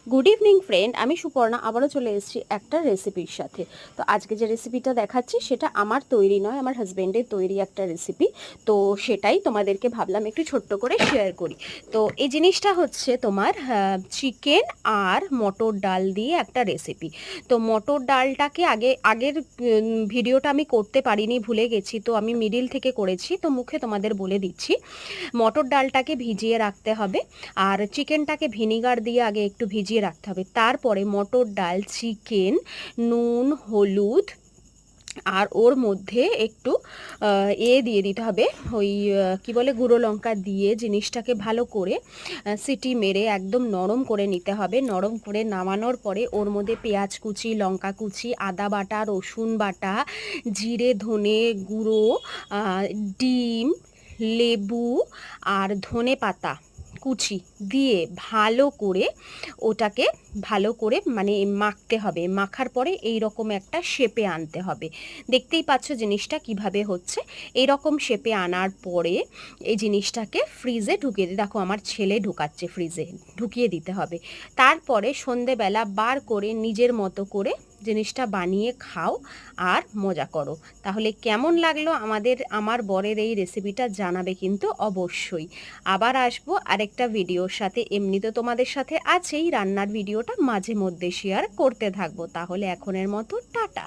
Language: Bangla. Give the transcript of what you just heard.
গুড ইভিনিং ফ্রেন্ড, আমি সুপর্ণা আবারও চলে এসেছি একটা রেসিপির সাথে। তো আজকে যে রেসিপিটা দেখাচ্ছি সেটা আমার তৈরি নয়, আমার হাজব্যান্ডের তৈরি একটা রেসিপি। তো সেটাই তোমাদেরকে ভাবলাম একটু ছোট্ট করে শেয়ার করি। তো এই জিনিসটা হচ্ছে তোমার চিকেন আর মটর ডাল দিয়ে একটা রেসিপি। তো মটর ডালটাকে আগের ভিডিওটা আমি করতে পারিনি, ভুলে গেছি, তো আমি মিডিল থেকে করেছি, তো মুখে তোমাদের বলে দিচ্ছি। মটর ডালটাকে ভিজিয়ে রাখতে হবে, আর চিকেনটাকে ভিনিগার দিয়ে আগে একটু ভিজিয়ে রাখতে হবে। তারপরে মটর ডাল, চিকেন, নুন, হলুদ আর ওর মধ্যে একটু দিয়ে দিতে হবে, ওই কি বলে, গুঁড়ো লঙ্কা দিয়ে জিনিসটাকে ভালো করে সিটি মেরে একদম নরম করে নিতে হবে। নরম করে নামানোর পরে ওর মধ্যে পেঁয়াজ কুচি, লঙ্কা কুচি, আদা বাটা, রসুন বাটা, জিরে ধনে গুঁড়ো, ডিম, লেবু আর ধনে পাতা কুচি দিয়ে ভালো করে ওটাকে ভালো করে মানে মাখতে হবে। মাখার পরে এই রকম একটা শেপে আনতে হবে। দেখতেই পাচ্ছ জিনিসটা কিভাবে হচ্ছে। এই রকম শেপে আনার পরে এই জিনিসটাকে ফ্রিজে ঢুকিয়ে দেখো আমার ছেলে ঢুকাচ্ছে, ফ্রিজে ঢুকিয়ে দিতে হবে। তারপরে সন্ধেবেলা বার করে নিজের মতো করে জিনিসটা বানিয়ে খাও আর মজা করো। তাহলে কেমন লাগলো আমার বরের এই রেসিপিটা জানাবে কিন্তু অবশ্যই। আবার আসবো আরেকটা ভিডিওর সাথে। এমনিতে তোমাদের সাথে আছেই, রান্নার ভিডিওটা মাঝে মধ্যে শেয়ার করতে থাকবো। তাহলে এখনের মতো টাটা।